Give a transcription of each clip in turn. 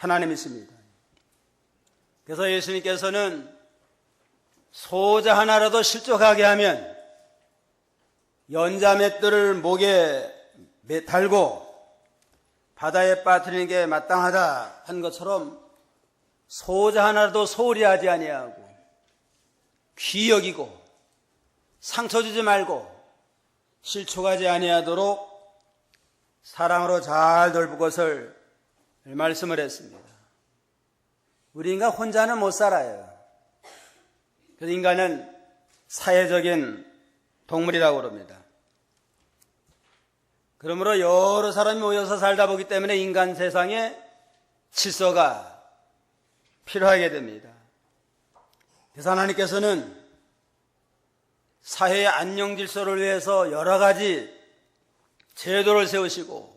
하나님이십니다. 그래서 예수님께서는 소자 하나라도 실족하게 하면 연자맷돌을 목에 달고 바다에 빠뜨리는 게 마땅하다 한 것처럼 소자 하나라도 소홀히 하지 아니하고 귀히 여기고 상처 주지 말고 실족하지 아니하도록 사랑으로 잘 돌볼 것을 말씀을 했습니다. 우리 인간 혼자는 못 살아요. 그래서 인간은 사회적인 동물이라고 그럽니다. 그러므로 여러 사람이 모여서 살다 보기 때문에 인간 세상에 질서가 필요하게 됩니다. 그래서 하나님께서는 사회의 안녕 질서를 위해서 여러 가지 제도를 세우시고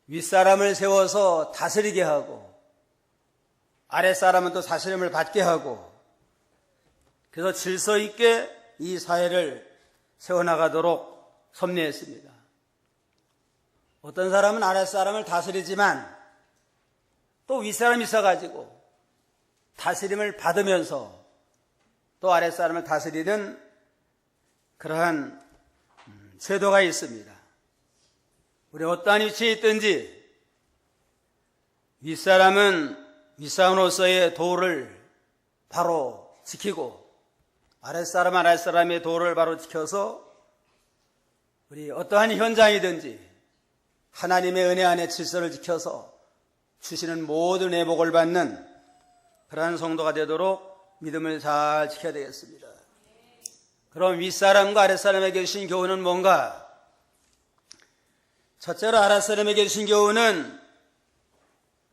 윗사람을 세워서 다스리게 하고 아랫사람은 또 다스림을 받게 하고 그래서 질서 있게 이 사회를 세워나가도록 섭리했습니다. 어떤 사람은 아랫사람을 다스리지만 또 윗사람이 있어가지고 다스림을 받으면서 또 아랫사람을 다스리는 그러한 제도가 있습니다. 우리 어떠한 위치에 있든지 윗사람은 윗사람으로서의 도를 바로 지키고 아랫사람은 아랫사람의 도를 바로 지켜서 우리 어떠한 현장이든지 하나님의 은혜 안에 질서를 지켜서 주시는 모든 회복을 받는 그러한 성도가 되도록 믿음을 잘 지켜야 되겠습니다. 그럼 윗사람과 아랫사람에게 주신 교훈은 뭔가? 첫째로 아랫사람에게 주신 교훈은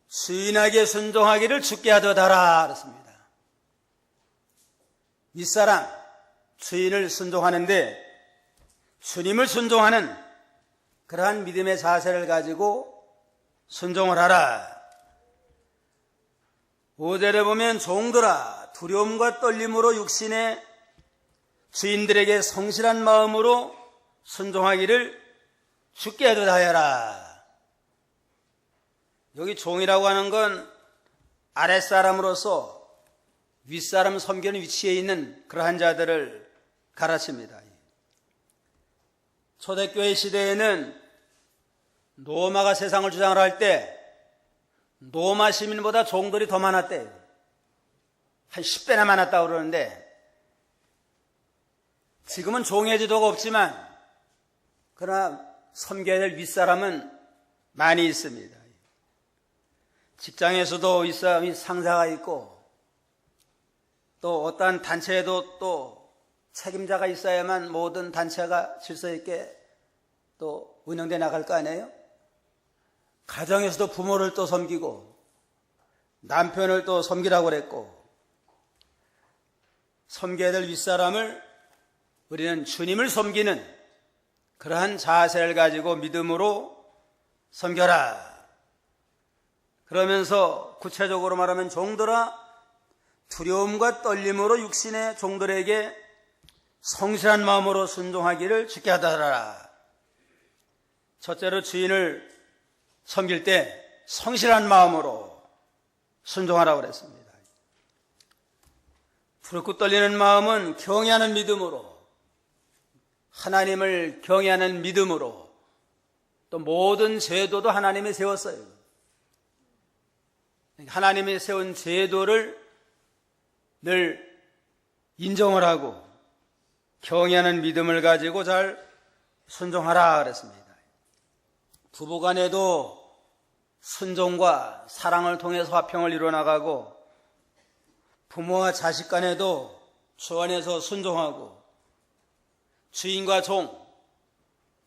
주인에게 순종하기를 주께 하도다라 그렇습니다. 윗사람, 주인을 순종하는데 주님을 순종하는 그러한 믿음의 자세를 가지고 순종을 하라. 5절에 보면 종들아 두려움과 떨림으로 육신의 주인들에게 성실한 마음으로 순종하기를 주께 하도다하여라. 여기 종이라고 하는 건 아랫사람으로서 윗사람 섬기는 위치에 있는 그러한 자들을 가르칩니다. 초대교회 시대에는 로마가 세상을 주장을 할 때 로마 시민보다 종들이 더 많았대요. 한 10배나 많았다고 그러는데 지금은 종의 제도가 없지만 그러나 섬겨야 될 윗사람은 많이 있습니다. 직장에서도 윗사람이 상사가 있고 또 어떠한 단체에도 또 책임자가 있어야만 모든 단체가 질서 있게 또 운영돼 나갈 거 아니에요? 가정에서도 부모를 또 섬기고 남편을 또 섬기라고 그랬고 섬겨야 될 윗사람을 우리는 주님을 섬기는 그러한 자세를 가지고 믿음으로 섬겨라. 그러면서 구체적으로 말하면 종들아 두려움과 떨림으로 육신의 종들에게 성실한 마음으로 순종하기를 주께 하도다. 첫째로 주인을 섬길 때 성실한 마음으로 순종하라고 그랬습니다. 두렵고 떨리는 마음은 경외하는 믿음으로 하나님을 경외하는 믿음으로 또 모든 제도도 하나님이 세웠어요. 하나님이 세운 제도를 늘 인정을 하고 경외하는 믿음을 가지고 잘 순종하라 그랬습니다. 부부간에도 순종과 사랑을 통해서 화평을 이루어나가고 부모와 자식 간에도 주 안에서 순종하고 주인과 종,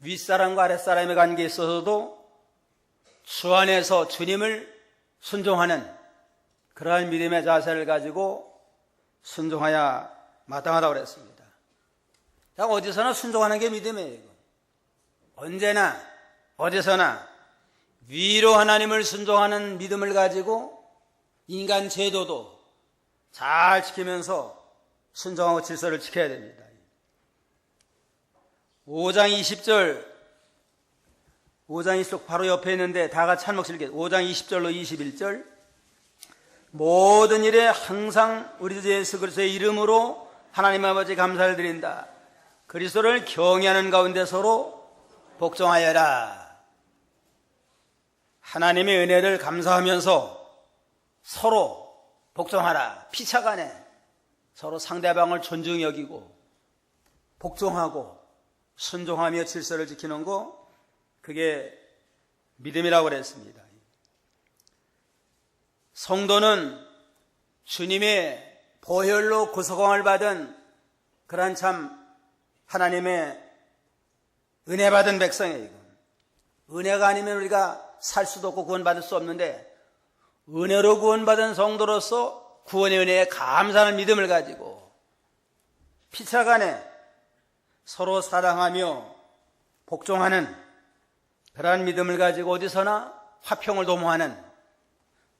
윗사람과 아랫사람의 관계에 있어서도 주 안에서 주님을 순종하는 그러한 믿음의 자세를 가지고 순종해야 마땅하다고 그랬습니다. 어디서나 순종하는 게 믿음이에요. 언제나 어디서나 위로 하나님을 순종하는 믿음을 가지고 인간 제도도 잘 지키면서 순종하고 질서를 지켜야 됩니다. 5장 20절 5장 20절 바로 옆에 있는데 다 같이 한 목소리 읽겠습니다. 5장 20절로 21절. 모든 일에 항상 우리 주 예수 그리스도의 이름으로 하나님 아버지 감사를 드린다. 그리스도를 경외하는 가운데 서로 복종하여라. 하나님의 은혜를 감사하면서 서로 복종하라. 피차간에 서로 상대방을 존중히 여기고 복종하고 순종하며 질서를 지키는 거, 그게 믿음이라고 그랬습니다. 성도는 주님의 보혈로 구속함을 받은 그런 참 하나님의 은혜 받은 백성이에요. 은혜가 아니면 우리가 살 수도 없고 구원받을 수 없는데, 은혜로 구원받은 성도로서 구원의 은혜에 감사하는 믿음을 가지고 피차간에 서로 사랑하며 복종하는 그러한 믿음을 가지고 어디서나 화평을 도모하는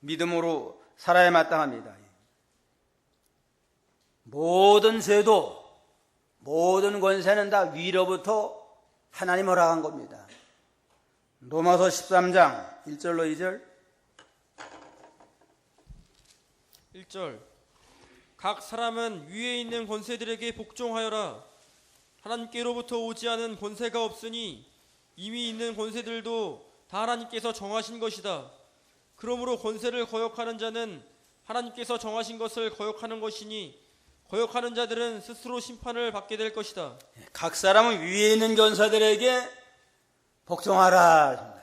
믿음으로 살아야 마땅합니다. 모든 죄도 모든 권세는 다 위로부터 하나님 허락한 겁니다. 로마서 13장 1절로 2절. 1절. 각 사람은 위에 있는 권세들에게 복종하여라. 하나님께로부터 오지 않은 권세가 없으니 이미 있는 권세들도 다 하나님께서 정하신 것이다. 그러므로 권세를 거역하는 자는 하나님께서 정하신 것을 거역하는 것이니 거역하는 자들은 스스로 심판을 받게 될 것이다. 각 사람은 위에 있는 권세들에게 복종하라.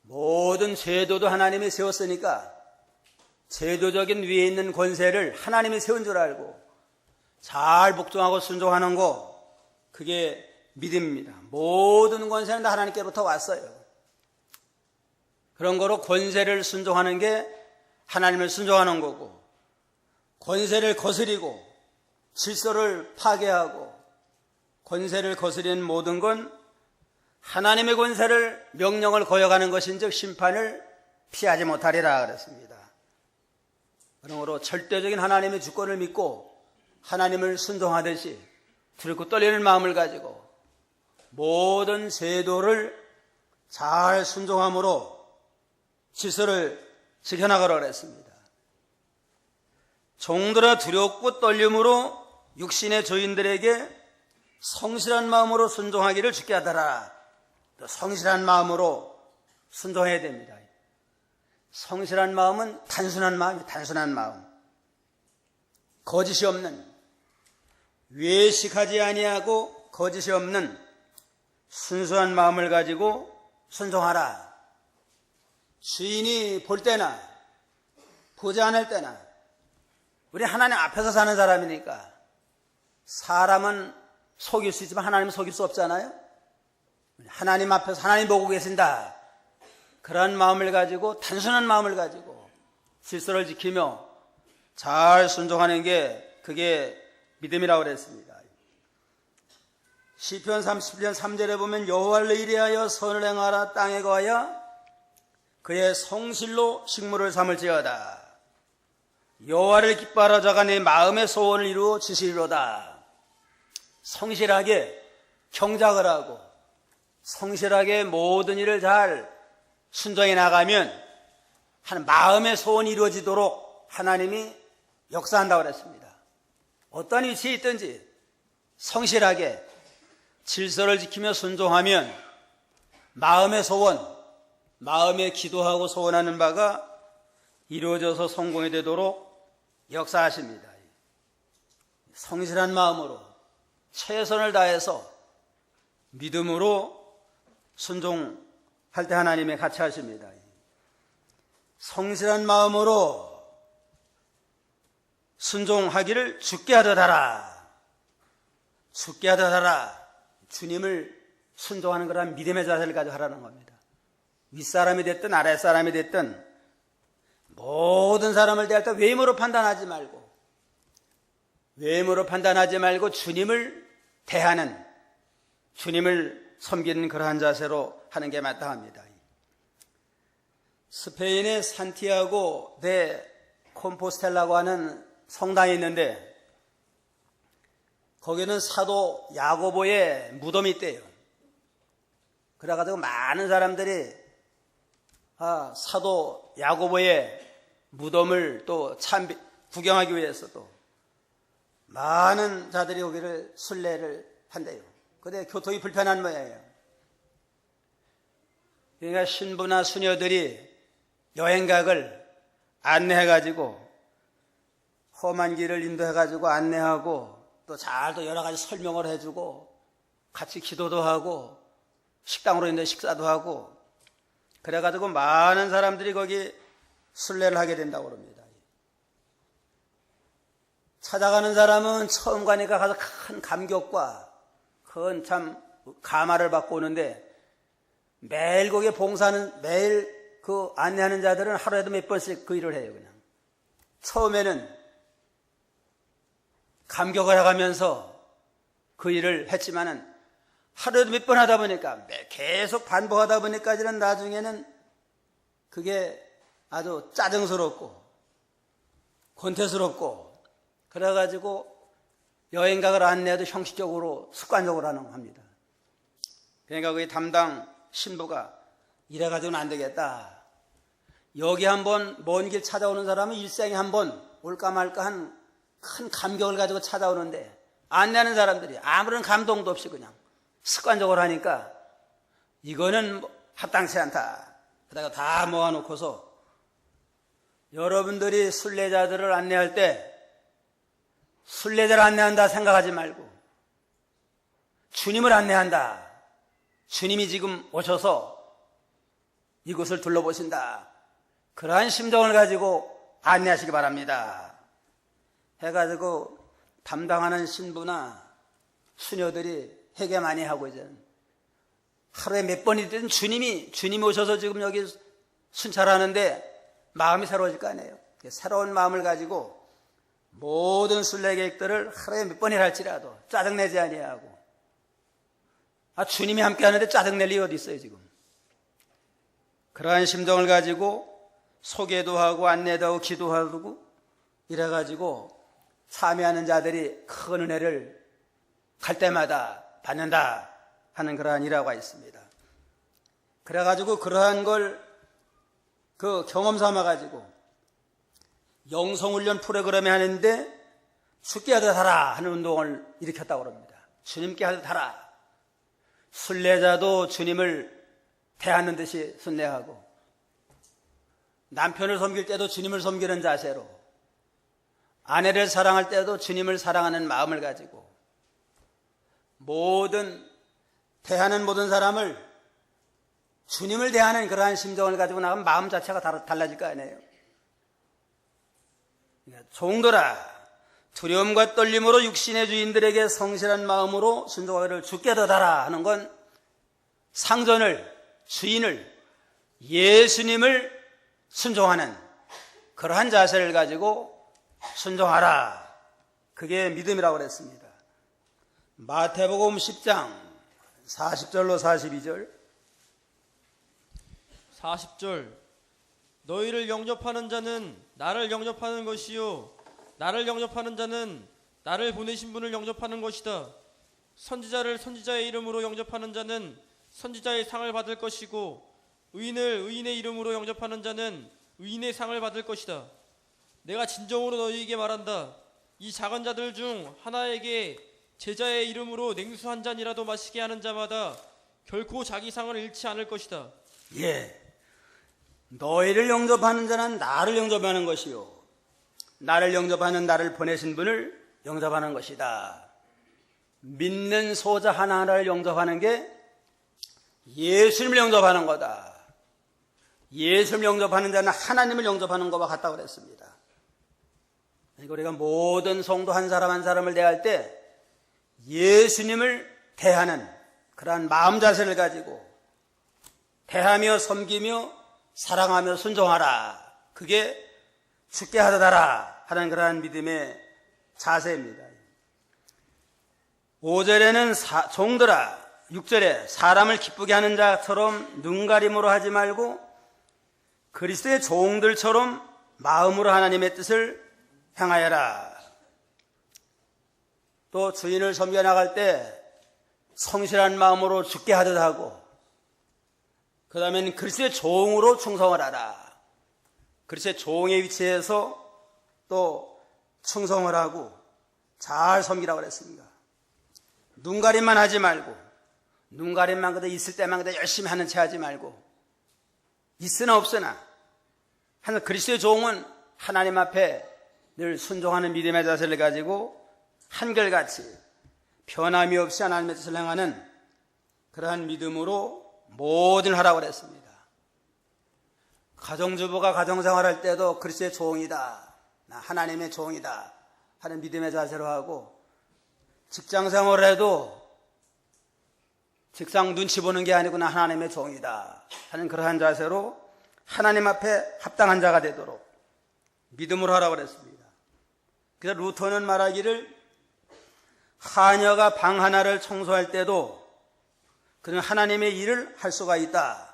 모든 제도도 하나님이 세웠으니까 제도적인 위에 있는 권세를 하나님이 세운 줄 알고 잘 복종하고 순종하는 거, 그게 믿음입니다. 모든 권세는 다 하나님께로부터 왔어요. 그런 거로 권세를 순종하는 게 하나님을 순종하는 거고, 권세를 거스리고 질서를 파괴하고 권세를 거스리는 모든 건 하나님의 권세를, 명령을 거역하는 것인즉 심판을 피하지 못하리라 그랬습니다. 그러므로 절대적인 하나님의 주권을 믿고 하나님을 순종하듯이 두렵고 떨리는 마음을 가지고 모든 제도를 잘 순종함으로 질서를 지켜나가라 그랬습니다. 종들아 두렵고 떨림으로 육신의 조인들에게 성실한 마음으로 순종하기를 주께 하더라. 또 성실한 마음으로 순종해야 됩니다. 성실한 마음은 단순한 마음이에요. 단순한 마음. 거짓이 없는, 외식하지 아니하고 거짓이 없는 순수한 마음을 가지고 순종하라. 주인이 볼 때나 보지 않을 때나, 우리 하나님 앞에서 사는 사람이니까 사람은 속일 수 있지만 하나님은 속일 수 없잖아요. 하나님 앞에서 하나님 보고 계신다, 그런 마음을 가지고, 단순한 마음을 가지고 질서를 지키며 잘 순종하는 게, 그게 믿음이라고 그랬습니다. 시편 37편 3절에 보면 여호와를 의뢰하여 선을 행하라. 땅에 거하여 그의 성실로 식물을 삼을지어다. 여호와를 기뻐하라. 자가 내 마음의 소원을 이루어 주시리로다. 성실하게 경작을 하고 성실하게 모든 일을 잘 순종해 나가면 하는 마음의 소원이 이루어지도록 하나님이 역사한다고 그랬습니다. 어떤 위치에 있든지 성실하게 질서를 지키며 순종하면 마음의 소원, 마음에 기도하고 소원하는 바가 이루어져서 성공이 되도록 역사하십니다. 성실한 마음으로 최선을 다해서 믿음으로 순종할 때 하나님의 같이 하십니다. 성실한 마음으로 순종하기를 주께 하듯하라. 주께 하듯하라. 주님을 순종하는 거란 믿음의 자세를 가지고 하라는 겁니다. 윗사람이 됐든 아랫사람이 됐든 모든 사람을 대할 때 외모로 판단하지 말고 주님을 대하는, 주님을 섬기는 그러한 자세로 하는 게 마땅합니다. 스페인의 산티아고 데 콤포스텔라고 하는 성당이 있는데 거기는 사도 야고보의 무덤이 있대요. 그래가지고 많은 사람들이 사도 야고보의 무덤을 또 구경하기 위해서도 많은 자들이 오기를 순례를 한대요. 근데 교통이 불편한 모양이에요. 그러니까 신부나 수녀들이 여행각을 안내해가지고 험한 길을 인도해가지고 안내하고 또 잘 또 여러 가지 설명을 해주고 같이 기도도 하고 식당으로 있는 식사도 하고 그래가지고 많은 사람들이 거기 순례를 하게 된다고 그럽니다. 찾아가는 사람은 처음 가니까 가서 큰 감격과 큰 참 감화를 받고 오는데 매일 거기에 봉사하는 매일 그 안내하는 자들은 하루에도 몇 번씩 그 일을 해요. 그냥 처음에는 감격을 해가면서 그 일을 했지만은 하루에도 몇 번 하다 보니까 계속 반복하다 보니까는 나중에는 그게 아주 짜증스럽고 권태스럽고 그래가지고 여행각을 안내해도 형식적으로 습관적으로 하는 겁니다. 그러니까 그 담당 신부가 이래가지고는 안 되겠다. 여기 한번 먼 길 찾아오는 사람은 일생에 한번 올까 말까 한 큰 감격을 가지고 찾아오는데 안내하는 사람들이 아무런 감동도 없이 그냥 습관적으로 하니까 이거는 합당치 않다. 그러다가 다 모아놓고서 여러분들이 순례자들을 안내할 때 순례자를 안내한다 생각하지 말고 주님을 안내한다. 주님이 지금 오셔서 이곳을 둘러보신다. 그러한 심정을 가지고 안내하시기 바랍니다. 해가지고 담당하는 신부나 수녀들이 회개 많이 하고 이제 하루에 몇 번이든 주님이 오셔서 지금 여기 순찰하는데 마음이 새로워질 거 아니에요. 새로운 마음을 가지고 모든 순례 계획들을 하루에 몇 번이라 할지라도 짜증내지 아니하고 주님이 함께 하는데 짜증낼 일이 어디 있어요 지금. 그러한 심정을 가지고 소개도 하고 안내도 하고 기도하고 이래가지고 참여하는 자들이 큰 은혜를 갈 때마다 받는다 하는 그러한 일화가 있습니다. 그래가지고 그러한 걸 그 경험 삼아가지고 영성훈련 프로그램에 하는데 죽게 하듯 하라 하는 운동을 일으켰다고 합니다. 주님께 하듯 하라. 순례자도 주님을 대하는 듯이 순례하고 남편을 섬길 때도 주님을 섬기는 자세로 아내를 사랑할 때도 주님을 사랑하는 마음을 가지고 대하는 모든 사람을 주님을 대하는 그러한 심정을 가지고 나가면 마음 자체가 달라질 거 아니에요. 종들아 두려움과 떨림으로 육신의 주인들에게 성실한 마음으로 순종하기를 주께 더다라 하는 건 상전을 주인을 예수님을 순종하는 그러한 자세를 가지고 순종하라. 그게 믿음이라고 그랬습니다. 마태복음 10장 40절로 42절 40절 너희를 영접하는 자는 나를 영접하는 것이요 나를 영접하는 자는 나를 보내신 분을 영접하는 것이다. 선지자를 선지자의 이름으로 영접하는 자는 선지자의 상을 받을 것이고 의인을 의인의 이름으로 영접하는 자는 의인의 상을 받을 것이다. 내가 진정으로 너희에게 말한다. 이 작은 자들 중 하나에게 제자의 이름으로 냉수 한 잔이라도 마시게 하는 자마다 결코 자기 상을 잃지 않을 것이다. 예, 너희를 영접하는 자는 나를 영접하는 것이요 나를 영접하는 나를 보내신 분을 영접하는 것이다. 믿는 소자 하나하나를 영접하는 게 예수님을 영접하는 거다. 예수님을 영접하는 자는 하나님을 영접하는 것과 같다고 그랬습니다. 우리가 모든 성도 한 사람 한 사람을 대할 때 예수님을 대하는 그러한 마음 자세를 가지고 대하며 섬기며 사랑하며 순종하라. 그게 죽게 하더라 하는 그러한 믿음의 자세입니다. 5절에는 종들아, 6절에 사람을 기쁘게 하는 자처럼 눈가림으로 하지 말고 그리스도의 종들처럼 마음으로 하나님의 뜻을 행하여라. 또 주인을 섬겨 나갈 때 성실한 마음으로 죽게 하듯 하고 그 다음에는 그리스도의 종으로 충성을 하라. 그리스도의 종의 위치에서 또 충성을 하고 잘 섬기라고 그랬습니다. 눈가림만 하지 말고, 눈가림만 그대 있을 때만 그대 열심히 하는 체 하지 말고, 있으나 없으나 하는 그리스도의 종은 하나님 앞에 늘 순종하는 믿음의 자세를 가지고 한결같이 변함이 없이 하나님의 뜻을 행하는 그러한 믿음으로 뭐든 하라고 그랬습니다. 가정주부가 가정생활할 때도 그리스도의 종이다, 나 하나님의 종이다 하는 믿음의 자세로 하고, 직장생활을 해도 직장 눈치 보는 게 아니고 나 하나님의 종이다 하는 그러한 자세로 하나님 앞에 합당한 자가 되도록 믿음으로 하라고 그랬습니다. 그래서 루터는 말하기를, 하녀가 방 하나를 청소할 때도 그는 하나님의 일을 할 수가 있다.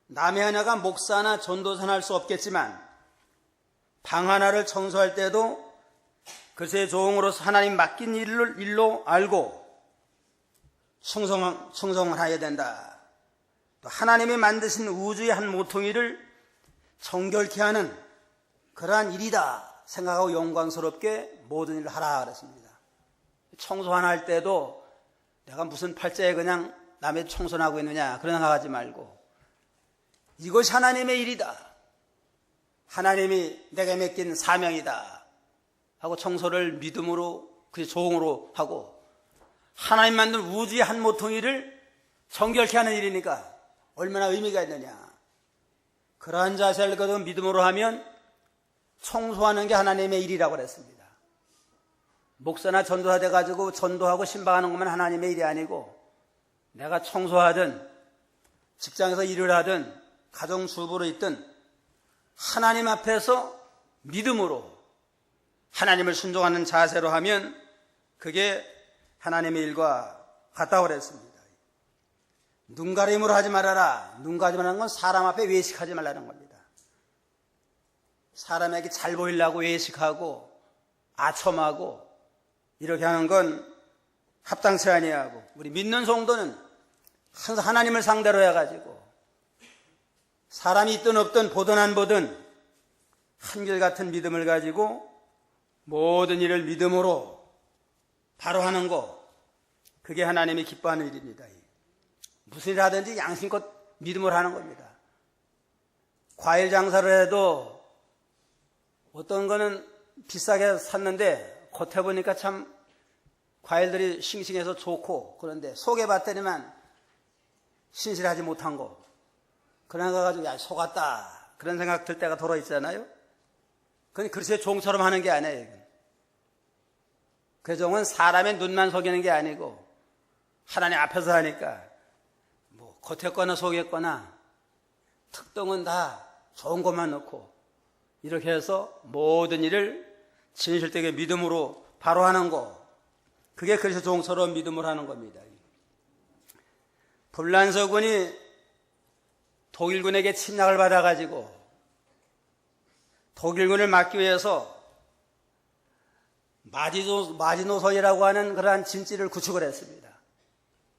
남의 하나가 목사나 전도사는 할 수 없겠지만 방 하나를 청소할 때도 그의 종으로서 하나님 맡긴 일로 알고 충성을 해야 된다. 또 하나님이 만드신 우주의 한 모퉁이를 정결케 하는 그러한 일이다 생각하고 영광스럽게 모든 일을 하라 그랬습니다. 청소 하나 할 때도 내가 무슨 팔자에 그냥 남의 청소를 하고 있느냐 그런 생각하지 말고, 이것이 하나님의 일이다, 하나님이 내게 맡긴 사명이다 하고 청소를 믿음으로 그 종으로 하고, 하나님 만든 우주의 한 모퉁이를 정결케 하는 일이니까 얼마나 의미가 있느냐, 그러한 자세를 가지고 믿음으로 하면 청소하는 게 하나님의 일이라고 그랬습니다. 목사나 전도사 돼가지고 전도하고 신방하는 것만 하나님의 일이 아니고, 내가 청소하든 직장에서 일을 하든 가정주부로 있든 하나님 앞에서 믿음으로 하나님을 순종하는 자세로 하면 그게 하나님의 일과 같다고 그랬습니다. 눈가림으로 하지 말아라. 눈가림이라는 건 사람 앞에 외식하지 말라는 겁니다. 사람에게 잘 보이려고 외식하고 아첨하고 이렇게 하는 건 합당치 아니하고, 우리 믿는 성도는 항상 하나님을 상대로 해가지고 사람이 있든 없든 보든 안 보든 한결같은 믿음을 가지고 모든 일을 믿음으로 바로 하는 거, 그게 하나님이 기뻐하는 일입니다. 무슨 일 하든지 양심껏 믿음으로 하는 겁니다. 과일 장사를 해도 어떤 거는 비싸게 샀는데 겉에 보니까 참 과일들이 싱싱해서 좋고, 그런데 속에 봤더니만 신실하지 못한 거, 그런 거 가지고 야 속았다 그런 생각 들 때가 돌아 있잖아요. 그건 그리스도의 종처럼 하는 게 아니에요. 그 종은 사람의 눈만 속이는 게 아니고 하나님 앞에서 하니까 뭐 겉에 거나 속에 거나 특등은 다 좋은 것만 넣고 이렇게 해서 모든 일을 진실되게 믿음으로 바로 하는 거, 그게 그리스도 종처럼 믿음을 하는 겁니다. 불란서군이 독일군에게 침략을 받아가지고 독일군을 막기 위해서 마지노선이라고 하는 그러한 진지를 구축을 했습니다.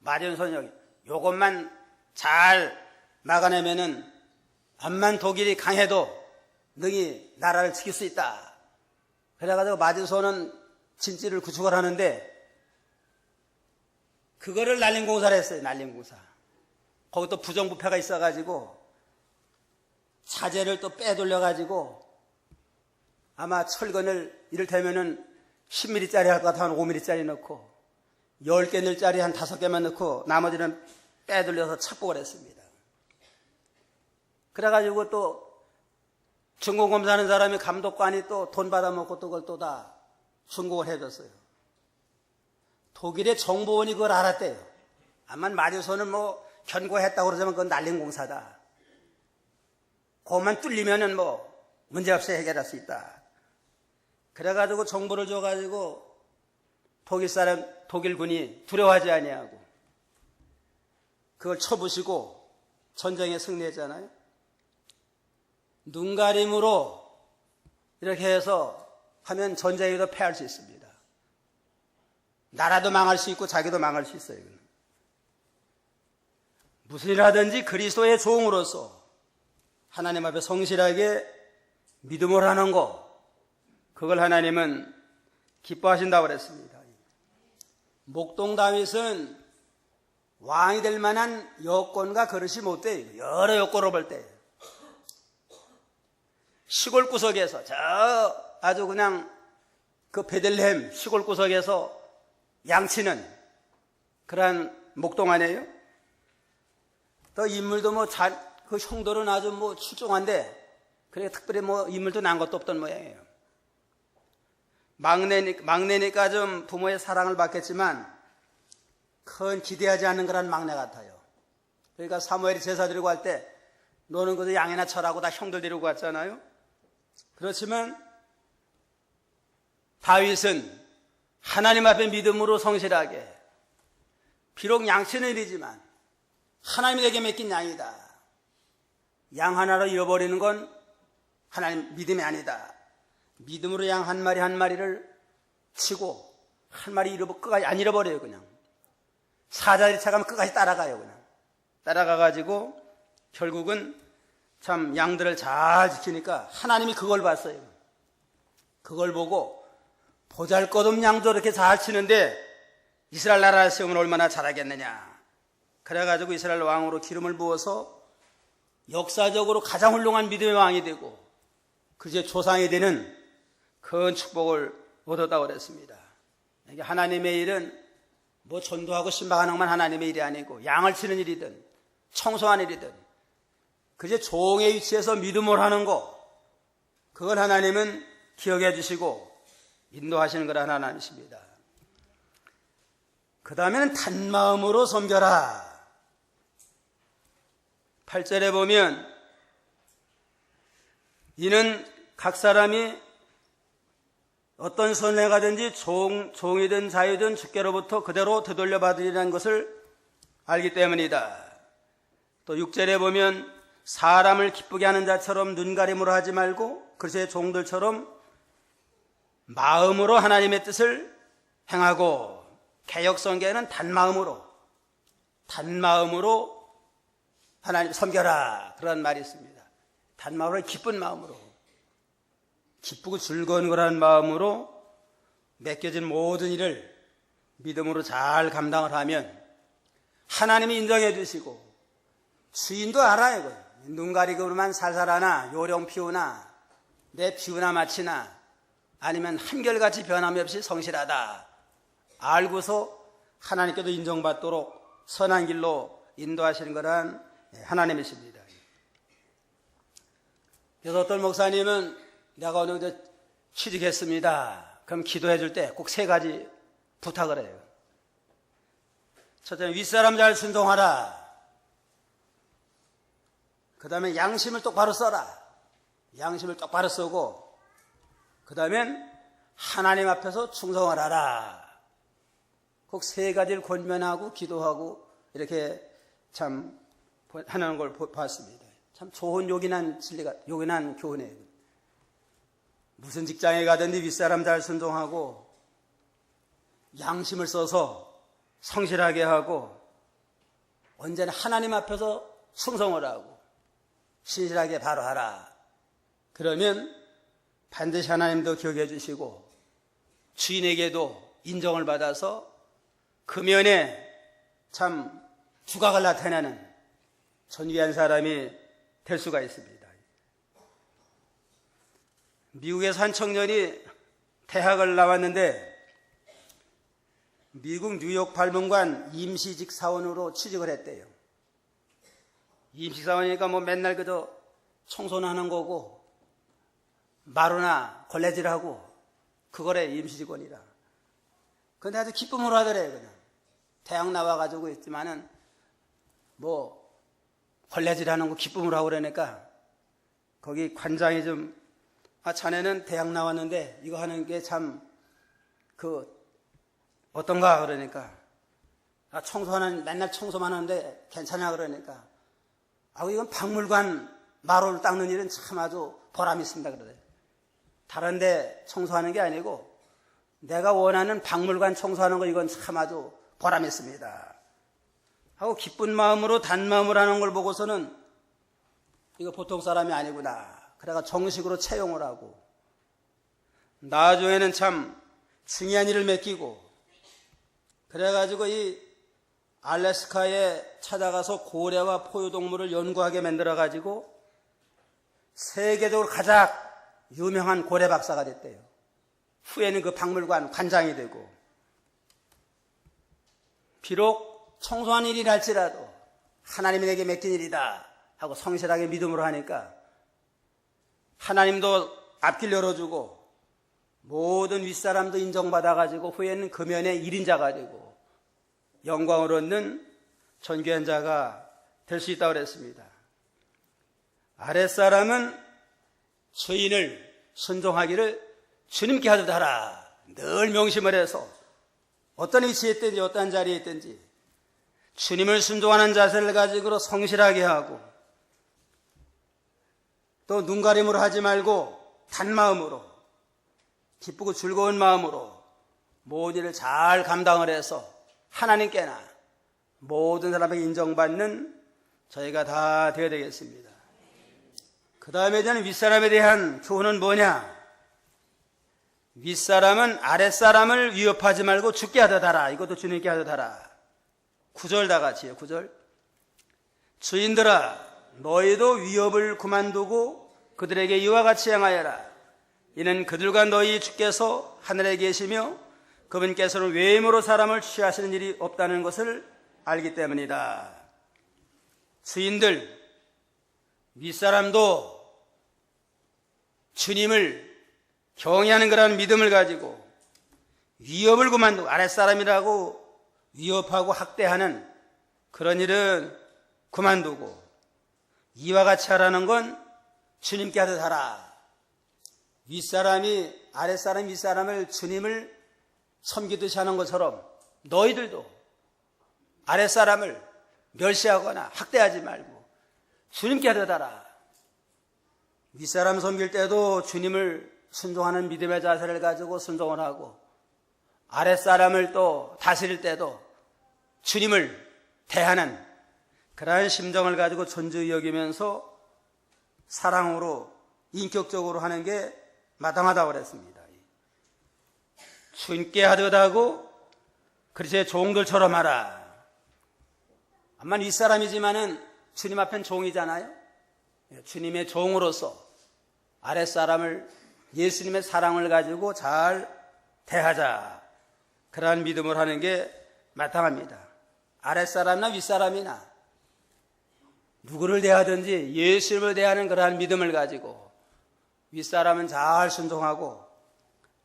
마지노선, 요것만 잘 막아내면은 암만 독일이 강해도 능히 나라를 지킬 수 있다. 그래가지고 마지노선은 진지를 구축을 하는데, 그거를 난림공사를 했어요. 난림공사. 거기 또 부정부패가 있어가지고 자재를 또 빼돌려가지고 아마 철근을 이를테면은 10mm짜리 할 것 같아 한 5mm짜리 넣고 10개 넣을 짜리 한 5개만 넣고 나머지는 빼돌려서 착복을 했습니다. 그래가지고 또 중공검사하는 사람이 감독관이 또 돈 받아먹고 또 그걸 또 다 중국을 해줬어요. 독일의 정보원이 그걸 알았대요. 아마 마지노선은 뭐 견고했다고 그러자면 그건 난림공사다. 그것만 뚫리면은 뭐 문제없이 해결할 수 있다. 그래가지고 정보를 줘가지고 독일군이 두려워하지 아니하고 그걸 쳐부시고 전쟁에 승리했잖아요. 눈가림으로 이렇게 해서 하면 전쟁에도 패할 수 있습니다. 나라도 망할 수 있고 자기도 망할 수 있어요. 무슨 일 하든지 그리스도의 종으로서 하나님 앞에 성실하게 믿음을 하는 것, 그걸 하나님은 기뻐하신다고 그랬습니다. 목동 다윗은 왕이 될 만한 여건과 그릇이 못 돼요. 여러 여건으로 볼 때. 시골 구석에서, 아주 그냥 그 베들레헴 시골 구석에서 양치는 그러한 목동 아니에요? 또 인물도 그 형들은 아주 출중한데, 그래 특별히 인물도 난 것도 없던 모양이에요. 막내니까 좀 부모의 사랑을 받겠지만, 큰 기대하지 않는 그런 막내 같아요. 그러니까 사무엘이 제사 드리고 할 때, 너는 그저 양이나 철하고 다 형들 데리고 갔잖아요. 그렇지만, 다윗은 하나님 앞에 믿음으로 성실하게, 비록 양치는 일이지만, 하나님이 내게 맡긴 양이다. 양 하나로 잃어버리는 건 하나님 믿음이 아니다. 믿음으로 양 한 마리 한 마리를 치고 한 마리 끝까지 안 잃어버려요. 그냥 사자들이 차가면 끝까지 따라가요. 그냥 따라가가지고 결국은 참 양들을 잘 지키니까 하나님이 그걸 봤어요. 그걸 보고 보잘것없는 양도 이렇게 잘 치는데 이스라엘 나라를 세우면 얼마나 잘하겠느냐. 그래가지고 이스라엘 왕으로 기름을 부어서 역사적으로 가장 훌륭한 믿음의 왕이 되고 그제 조상이 되는 큰 축복을 얻었다고 그랬습니다. 이게 하나님의 일은 전도하고 신방하는 것만 하나님의 일이 아니고 양을 치는 일이든 청소하는 일이든 그제 종의 위치에서 믿음을 하는 것, 그걸 하나님은 기억해 주시고 인도하시는 거라 하나님이십니다. 그 다음에는 단마음으로 섬겨라. 8절에 보면 이는 각 사람이 어떤 손해 가든지 종이든 자유든 주께로부터 그대로 되돌려 받으리라는 것을 알기 때문이다. 또 6절에 보면 사람을 기쁘게 하는 자처럼 눈가림으로 하지 말고 그리스도의 종들처럼 마음으로 하나님의 뜻을 행하고, 개역성경에는 단마음으로 하나님 섬겨라 그런 말이 있습니다. 단마음으로, 기쁜 마음으로, 기쁘고 즐거운 거라는 마음으로 맡겨진 모든 일을 믿음으로 잘 감당을 하면 하나님이 인정해 주시고, 주인도 알아요. 눈 가리고만 살살하나 요령 피우나 내 피우나 마치나 아니면 한결같이 변함없이 성실하다 알고서 하나님께도 인정받도록 선한 길로 인도하시는 거란 하나님이십니다. 그래서 어떤 목사님은 내가 오늘 취직했습니다. 그럼 기도해 줄 때 꼭 3가지 부탁을 해요. 첫째는 윗사람 잘 순종하라. 그 다음에 양심을 똑바로 써라. 양심을 똑바로 쓰고, 그 다음엔 하나님 앞에서 충성을 하라. 꼭 3가지를 권면하고 기도하고 이렇게 참 하는 걸 봤습니다. 참 좋은 요긴한 교훈이에요. 무슨 직장에 가든지 윗사람 잘 순종하고 양심을 써서 성실하게 하고 언제나 하나님 앞에서 충성을 하고 신실하게 바로 하라. 그러면 반드시 하나님도 기억해 주시고 주인에게도 인정을 받아서 금연에 참 두각을 나타내는 존귀한 사람이 될 수가 있습니다. 미국에서 한 청년이 대학을 나왔는데 미국 뉴욕 발문관 임시직 사원으로 취직을 했대요. 임시직 사원이니까 맨날 그저 청소는 하는 거고 마루나 걸레질하고 그거래 임시직원이라. 근데 아주 기쁨으로 하더래요. 그냥 대학 나와가지고 있지만은 걸레질하는 거 기쁨으로 하고 그러니까 거기 관장이 좀 자네는 대학 나왔는데 이거 하는 게 참 어떤가 그러니까 맨날 청소만 하는데 괜찮냐 그러니까 이건 박물관 마루를 닦는 일은 참 아주 보람이 있습니다 그러더래요. 다른 데 청소하는 게 아니고 내가 원하는 박물관 청소하는 거 이건 참 아주 보람이 있습니다. 하고 기쁜 마음으로 단 마음으로 하는 걸 보고서는 이거 보통 사람이 아니구나. 그래가 정식으로 채용을 하고 나중에는 참 중요한 일을 맡기고 그래가지고 이 알래스카에 찾아가서 고래와 포유동물을 연구하게 만들어가지고 세계적으로 가장 유명한 고래 박사가 됐대요. 후에는 그 박물관 관장이 되고 비록 청소한 일이라 할지라도 하나님이 내게 맡긴 일이다 하고 성실하게 믿음으로 하니까 하나님도 앞길 열어주고 모든 윗사람도 인정받아가지고 후에는 금연의 1인자가 되고 영광을 얻는 존귀한 자가 될 수 있다고 그랬습니다. 아랫사람은 주인을 순종하기를 주님께 하듯 하라. 늘 명심을 해서 어떤 위치에 있든지 어떤 자리에 있든지 주님을 순종하는 자세를 가지고 성실하게 하고 또 눈가림으로 하지 말고 단마음으로 기쁘고 즐거운 마음으로 모든 일을 잘 감당을 해서 하나님께나 모든 사람에게 인정받는 저희가 다 되어야 되겠습니다. 그 다음에 대한 윗사람에 대한 교훈은 뭐냐? 윗사람은 아랫사람을 위협하지 말고 죽게 하듯 하라. 이것도 주님께 하듯 하라. 9절 다 같이요. 9절. 주인들아 너희도 위협을 그만두고 그들에게 이와 같이 행하여라. 이는 그들과 너희 주께서 하늘에 계시며 그분께서는 외모로 사람을 취하시는 일이 없다는 것을 알기 때문이다. 주인들, 윗사람도 주님을 경외하는 그런 믿음을 가지고 위협을 그만두고 아랫사람이라고 위협하고 학대하는 그런 일은 그만두고 이와 같이 하라는 건 주님께 하듯 하라. 윗사람이 아랫사람 윗사람을 주님을 섬기듯이 하는 것처럼 너희들도 아랫사람을 멸시하거나 학대하지 말고 주님께 하듯 하라. 윗사람 섬길 때도 주님을 순종하는 믿음의 자세를 가지고 순종을 하고 아랫사람을 또 다스릴 때도 주님을 대하는 그러한 심정을 가지고 존중히 여기면서 사랑으로 인격적으로 하는 게 마땅하다고 그랬습니다. 주님께 하듯 하고 그리스도의 종들처럼 하라. 암만 윗사람이지만은 주님 앞엔 종이잖아요. 주님의 종으로서 아랫사람을 예수님의 사랑을 가지고 잘 대하자. 그러한 믿음을 하는 게 마땅합니다. 아랫사람이나 윗사람이나 누구를 대하든지 예수님을 대하는 그러한 믿음을 가지고 윗사람은 잘 순종하고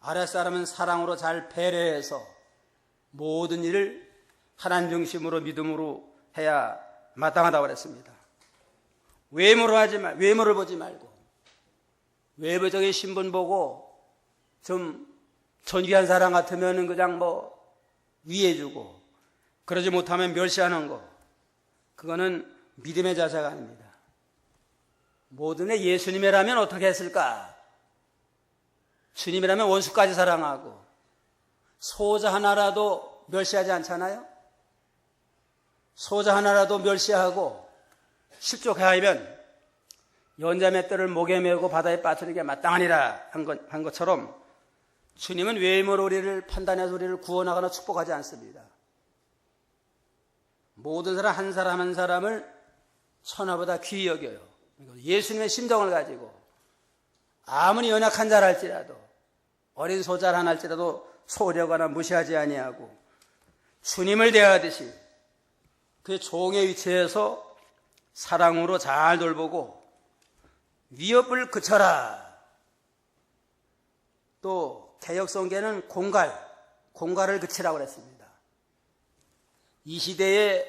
아랫사람은 사랑으로 잘 배려해서 모든 일을 하나님 중심으로 믿음으로 해야 마땅하다고 그랬습니다. 외모를 보지 말고 외부적인 신분 보고 좀 존귀한 사람 같으면 그냥 위해주고 그러지 못하면 멸시하는 거, 그거는 믿음의 자세가 아닙니다. 모든의 예수님이라면 어떻게 했을까? 주님이라면 원수까지 사랑하고 소자 하나라도 멸시하지 않잖아요. 소자 하나라도 멸시하고 실족하면 연자맷돌을 목에 메고 바다에 빠뜨리게 마땅하니라 한 것처럼 주님은 외모로 우리를 판단해서 우리를 구원하거나 축복하지 않습니다. 모든 사람 한 사람 한 사람을 천하보다 귀히 여겨요. 예수님의 심정을 가지고 아무리 연약한 자라 할지라도 어린 소자를 하나 할지라도 소홀하거나 무시하지 아니하고 주님을 대하듯이 그의 종의 위치에서 사랑으로 잘 돌보고 위협을 그쳐라. 또 개역성계는 공갈을 그치라고 그랬습니다. 이 시대에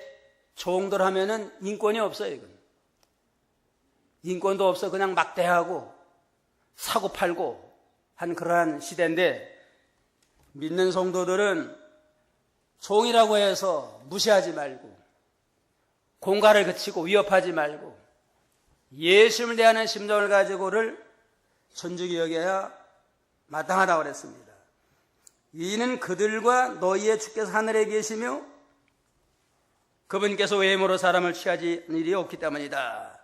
종들 하면은 인권이 없어요. 이건. 인권도 없어 그냥 막대하고 사고 팔고 한 그러한 시대인데 믿는 성도들은 종이라고 해서 무시하지 말고 공갈을 그치고 위협하지 말고 예수님을 대하는 심정을 가지고를 존중히 여겨야 마땅하다고 그랬습니다. 이는 그들과 너희의 주께서 하늘에 계시며 그분께서 외모로 사람을 취하지 일이 없기 때문이다.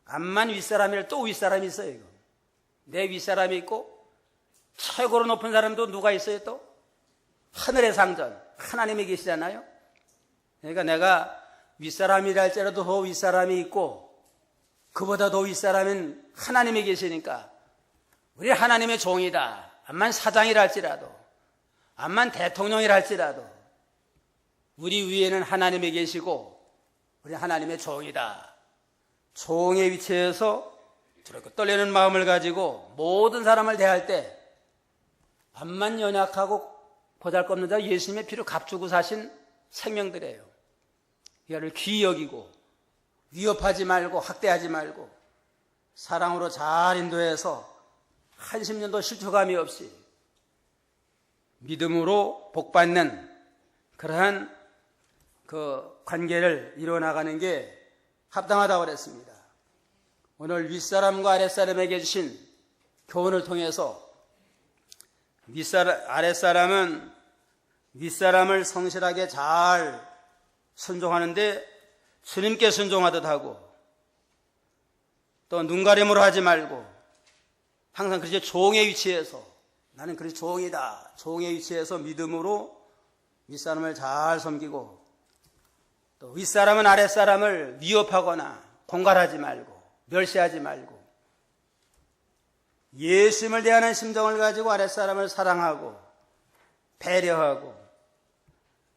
암만 윗사람이라 또 윗사람이 있어요. 이거. 내 윗사람이 있고 최고로 높은 사람도 누가 있어요 또? 하늘의 상전 하나님이 계시잖아요. 그러니까 내가 윗사람이라 할지라도 더 윗사람이 있고 그보다 더 윗사람은 하나님이 계시니까 우리 하나님의 종이다. 암만 사장이라 할지라도 암만 대통령이라 할지라도 우리 위에는 하나님이 계시고 우리 하나님의 종이다. 종의 위치에서 두렵고 떨리는 마음을 가지고 모든 사람을 대할 때 암만 연약하고 보잘것없는 자 예수님의 피로 값주고 사신 생명들이에요. 이거를 귀히 여기고 위협하지 말고 학대하지 말고 사랑으로 잘 인도해서 한심년도 실투감이 없이 믿음으로 복받는 그러한 그 관계를 이루어나가는 게 합당하다고 그랬습니다. 오늘 윗사람과 아랫사람에게 주신 교훈을 통해서 아랫사람은 윗사람을 성실하게 잘 순종하는데 주님께 순종하듯 하고 또 눈가림으로 하지 말고 항상 그렇게 종의 위치에서 나는 그렇게 종이다. 종의 위치에서 믿음으로 윗사람을 잘 섬기고 또 윗사람은 아랫사람을 위협하거나 공갈하지 말고 멸시하지 말고 예수님을 대하는 심정을 가지고 아랫사람을 사랑하고 배려하고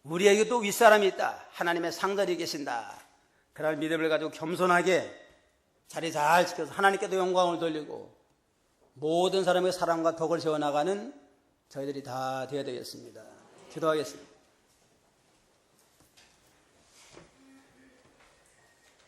우리에게 또 윗사람이 있다. 하나님의 상전이 계신다. 그런 믿음을 가지고 겸손하게 자리 잘 지켜서 하나님께도 영광을 돌리고 모든 사람의 사랑과 덕을 세워나가는 저희들이 다 되어야 되겠습니다. 기도하겠습니다.